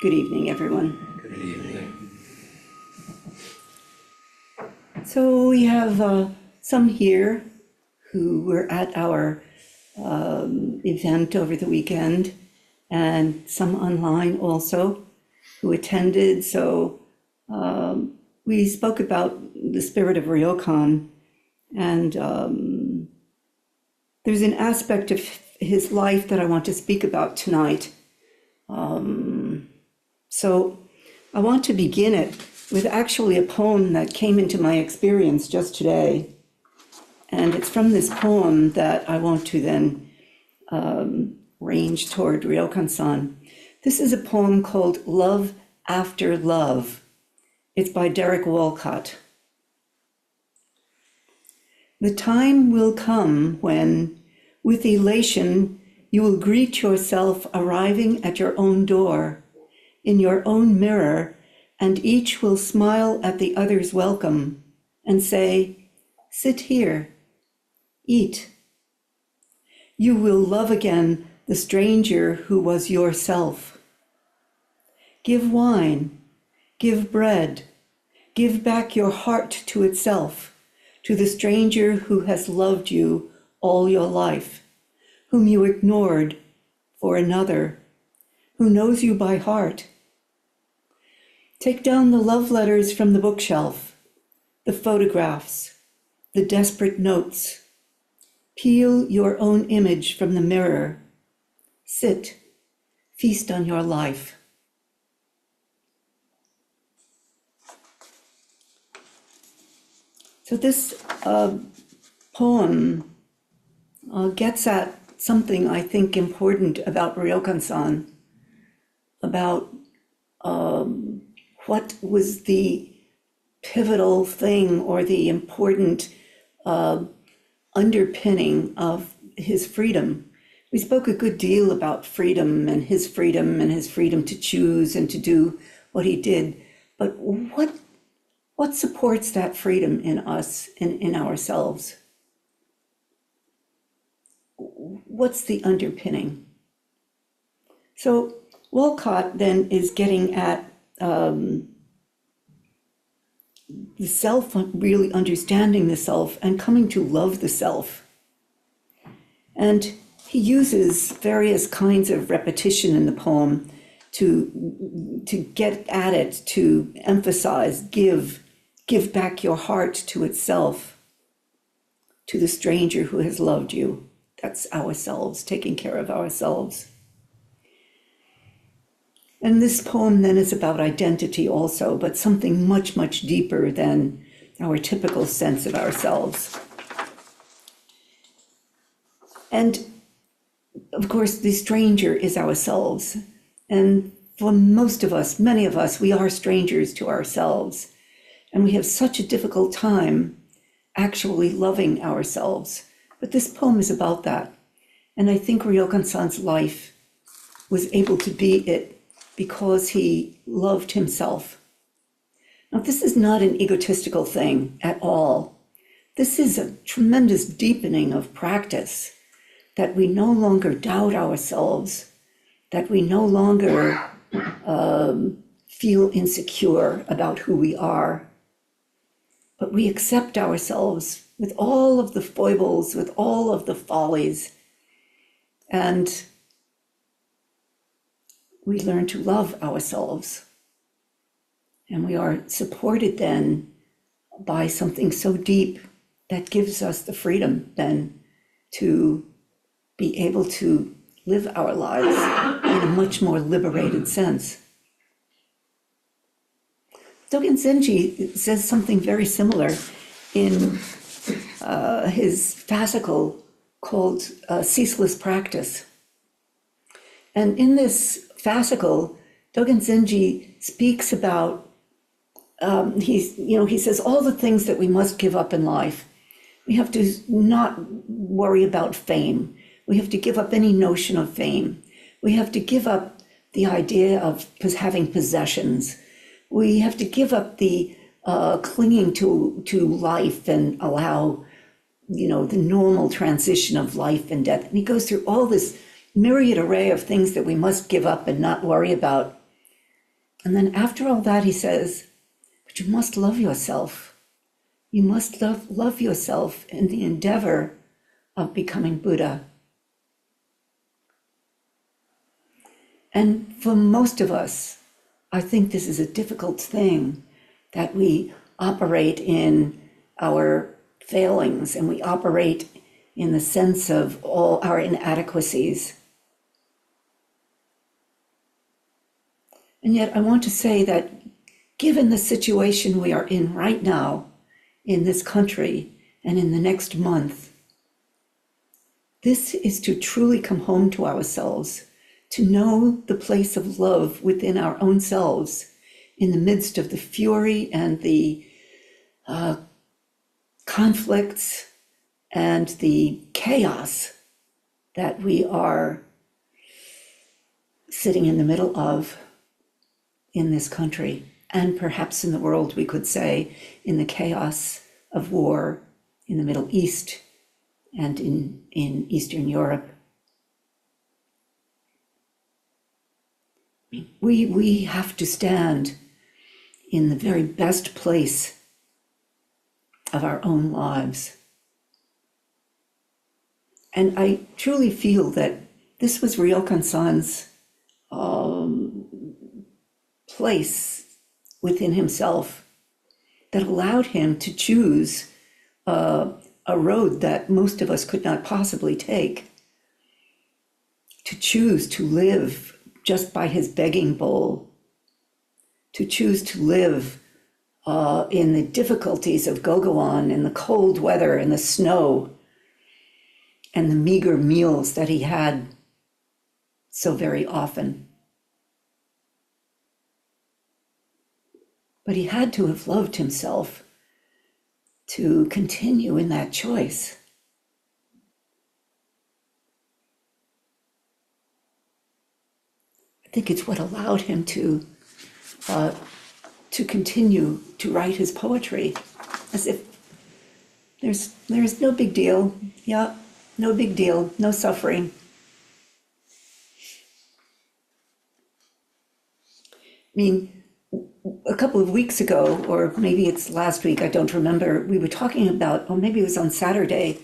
Good evening, everyone. Good evening. So we have some here who were at our event over the weekend, and some online also who attended. So we spoke about the spirit of Ryōkan, and there's an aspect of his life that I want to speak about tonight. So I want to begin it with actually a poem that came into my experience just today. And it's from this poem that I want to then range toward Ryōkan-san. This is a poem called Love After Love. It's by Derek Walcott. The time will come when, with elation, you will greet yourself arriving at your own door, in your own mirror, and each will smile at the other's welcome and say, "Sit here, eat." You will love again the stranger who was yourself. Give wine, give bread, give back your heart to itself, to the stranger who has loved you all your life, whom you ignored for another, who knows you by heart. Take down the love letters from the bookshelf, the photographs, the desperate notes. Peel your own image from the mirror. Sit, feast on your life. So this poem gets at something I think important about Ryōkan-san, about what was the pivotal thing or the important underpinning of his freedom. We spoke a good deal about freedom and his freedom to choose and to do what he did. But what supports that freedom in us and in ourselves? What's the underpinning? So Walcott then is getting at the self, really understanding the self and coming to love the self. And he uses various kinds of repetition in the poem to get at it, to emphasize, give back your heart to itself, to the stranger who has loved you. That's ourselves, taking care of ourselves. And this poem then is about identity also, but something much, much deeper than our typical sense of ourselves. And of course, the stranger is ourselves. And for most of us, many of us, we are strangers to ourselves. And we have such a difficult time actually loving ourselves. But this poem is about that. And I think Ryōkan-san's life was able to be it because he loved himself. Now, this is not an egotistical thing at all. This is a tremendous deepening of practice, that we no longer doubt ourselves, that we no longer feel insecure about who we are, but we accept ourselves with all of the foibles, with all of the follies, and we learn to love ourselves. And we are supported then by something so deep that gives us the freedom then to be able to live our lives in a much more liberated sense. Dogen Zenji says something very similar in his fascicle called Ceaseless Practice. And in this fascicle, Dogen Zenji speaks about, he says all the things that we must give up in life. We have to not worry about fame. We have to give up any notion of fame. We have to give up the idea of having possessions. We have to give up the clinging to life and allow, the normal transition of life and death. And he goes through all this myriad array of things that we must give up and not worry about. And then after all that, he says, but you must love yourself. You must love yourself in the endeavor of becoming Buddha. And for most of us, I think this is a difficult thing, that we operate in our failings and we operate in the sense of all our inadequacies. And yet I want to say that given the situation we are in right now, in this country and in the next month, this is to truly come home to ourselves, to know the place of love within our own selves in the midst of the fury and the conflicts and the chaos that we are sitting in the middle of in this country, and perhaps in the world, we could say, in the chaos of war in the Middle East and in Eastern Europe. We have to stand in the very best place of our own lives. And I truly feel that this was Ryōkan-san's place within himself that allowed him to choose a road that most of us could not possibly take, to choose to live just by his begging bowl, to choose to live in the difficulties of Gogoan, in the cold weather and the snow and the meager meals that he had so very often. But he had to have loved himself to continue in that choice. I think it's what allowed him to continue to write his poetry, as if there's no big deal. Yeah, no big deal, no suffering. I mean, a couple of weeks ago, or maybe it's last week, I don't remember, we were talking about, or maybe it was on Saturday,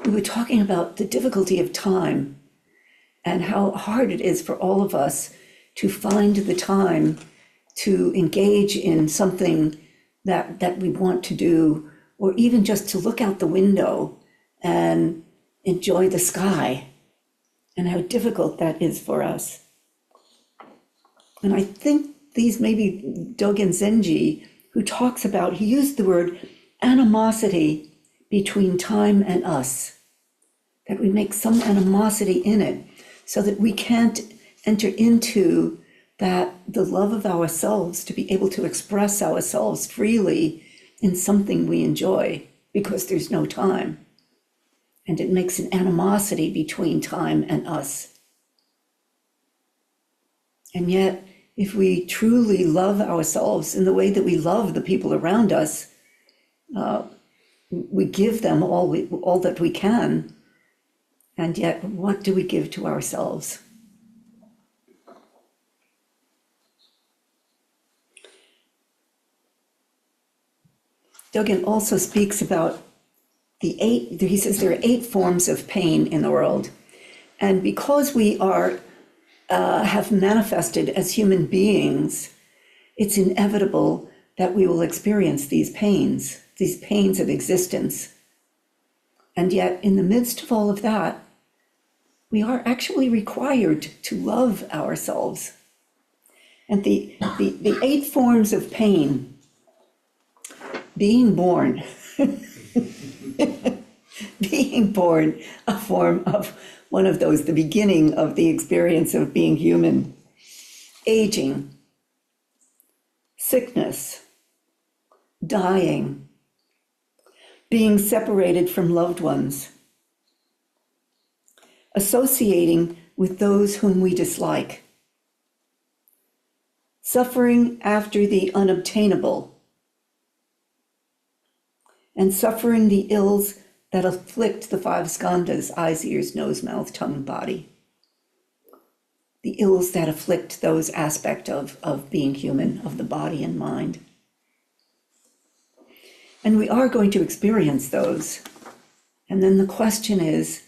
we were talking about the difficulty of time and how hard it is for all of us to find the time to engage in something that we want to do, or even just to look out the window and enjoy the sky, and how difficult that is for us. And I think these maybe Dogen Zenji, who talks about, he used the word animosity between time and us, that we make some animosity in it so that we can't enter into that, the love of ourselves, to be able to express ourselves freely in something we enjoy, because there's no time. And it makes an animosity between time and us. And yet, if we truly love ourselves in the way that we love the people around us, we give them all that we can. And yet, what do we give to ourselves? Dogen also speaks about he says there are 8 forms of pain in the world. And because we have manifested as human beings, it's inevitable that we will experience these pains of existence. And yet, in the midst of all of that, we are actually required to love ourselves. And the 8 forms of pain, being born, being born, a form of one of those, the beginning of the experience of being human. Aging, sickness, dying, being separated from loved ones, associating with those whom we dislike, suffering after the unobtainable, and suffering the ills that afflict the 5 skandhas, eyes, ears, nose, mouth, tongue, body. the ills that afflict those aspects of being human, of the body and mind. And we are going to experience those. And then the question is,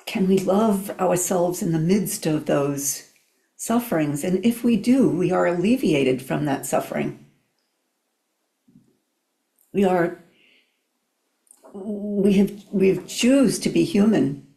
can we love ourselves in the midst of those sufferings? And if we do, we are alleviated from that suffering. We choose to be human.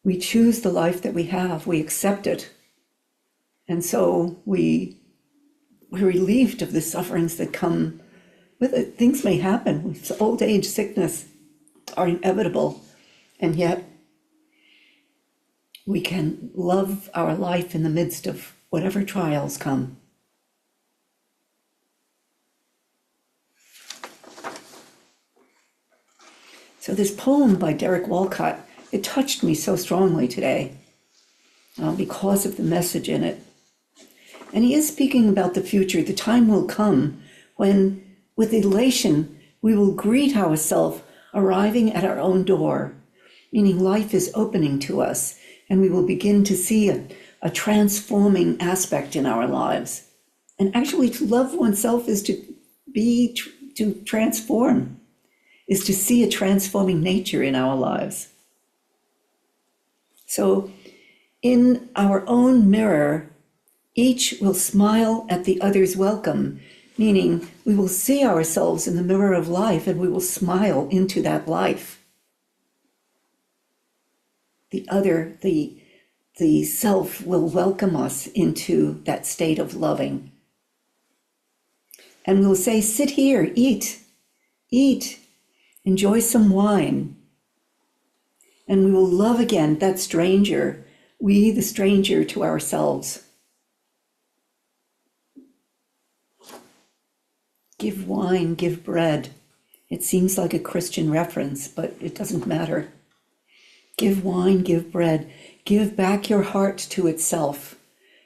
We choose the life that we have. We accept it. And so we're relieved of the sufferings that come with it. Things may happen. Old age, sickness are inevitable. And yet we can love our life in the midst of whatever trials come. So this poem by Derek Walcott, it touched me so strongly today because of the message in it. And he is speaking about the future. The time will come when, with elation, we will greet ourselves arriving at our own door, meaning life is opening to us, and we will begin to see a transforming aspect in our lives. And actually, to love oneself is to transform, is to see a transforming nature in our lives. So in our own mirror, each will smile at the other's welcome, meaning we will see ourselves in the mirror of life and we will smile into that life. The self will welcome us into that state of loving. And we'll say, sit here, eat, enjoy some wine. And we will love again that stranger, we the stranger to ourselves. Give wine, give bread. It seems like a Christian reference, but it doesn't matter. Give wine, give bread. Give back your heart to itself.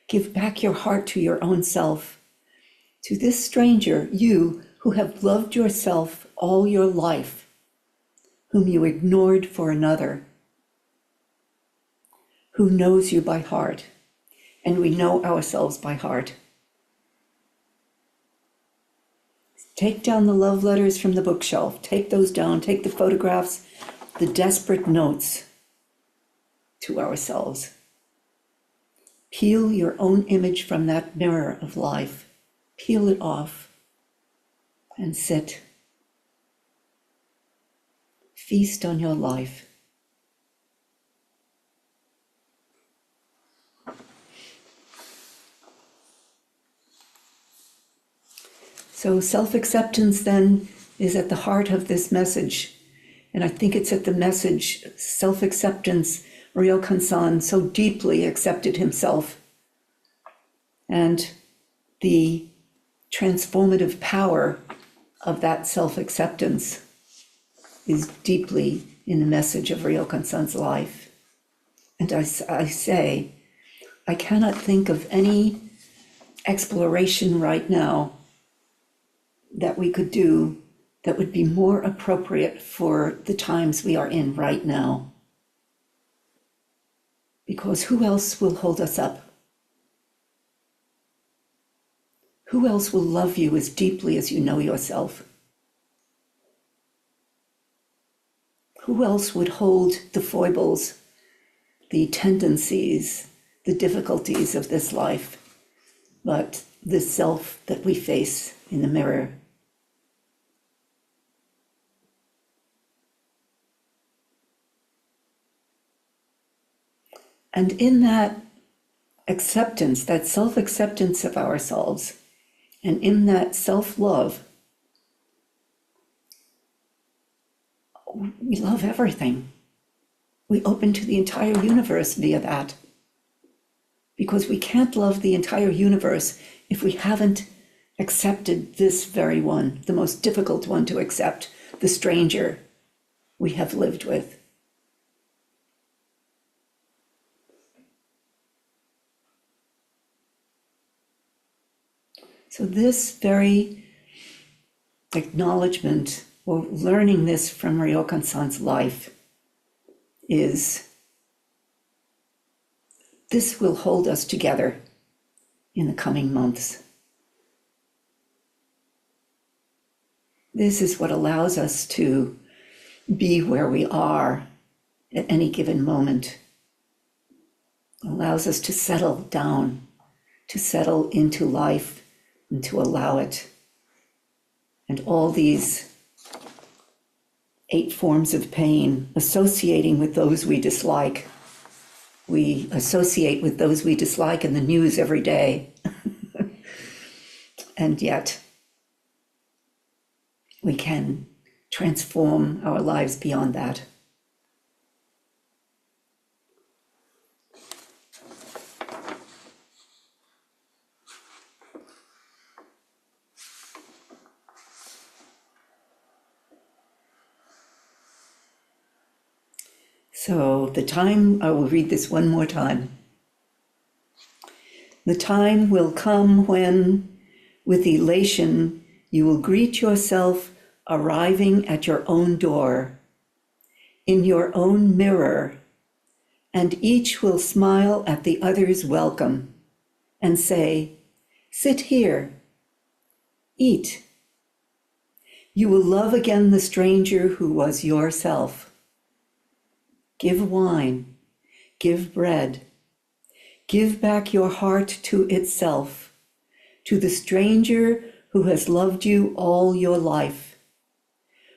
Give back your heart to your own self. To this stranger, you who have loved yourself all your life, whom you ignored for another, who knows you by heart, and we know ourselves by heart. Take down the love letters from the bookshelf. Take those down. Take the photographs, the desperate notes to ourselves. Peel your own image from that mirror of life. Peel it off and sit. Feast on your life. So self-acceptance then is at the heart of this message. And I think it's at the message, self-acceptance, Ryōkan-san so deeply accepted himself. And the transformative power of that self-acceptance is deeply in the message of Ryōkan-san's life. And I say, I cannot think of any exploration right now that we could do that would be more appropriate for the times we are in right now. Because who else will hold us up? Who else will love you as deeply as you know yourself? Who else would hold the foibles, the tendencies, the difficulties of this life, but the self that we face in the mirror? And in that acceptance, that self-acceptance of ourselves, and in that self-love, we love everything. We open to the entire universe via that. Because we can't love the entire universe if we haven't accepted this very one, the most difficult one to accept, the stranger we have lived with. So this very acknowledgement, or learning this from Ryōkan-san's life, is This will hold us together in the coming months. This is what allows us to be where we are at any given moment. It allows us to settle down, to settle into life, and to allow it. And all these 8 forms of pain associating with those we dislike. We associate with those we dislike in the news every day. And yet, we can transform our lives beyond that. So the time, I will read this one more time. The time will come when, with elation, you will greet yourself arriving at your own door, in your own mirror, and each will smile at the other's welcome and say, "Sit here, eat." You will love again the stranger who was yourself. Give wine, give bread, give back your heart to itself, to the stranger who has loved you all your life,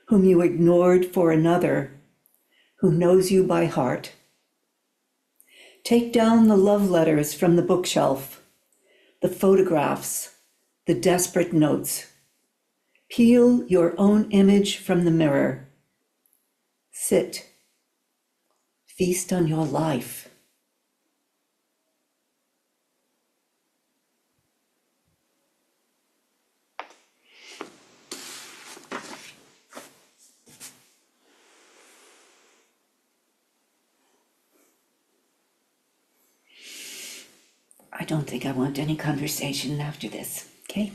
whom you ignored for another, who knows you by heart. Take down the love letters from the bookshelf, the photographs, the desperate notes. Peel your own image from the mirror. Sit. Feast on your life. I don't think I want any conversation after this, okay?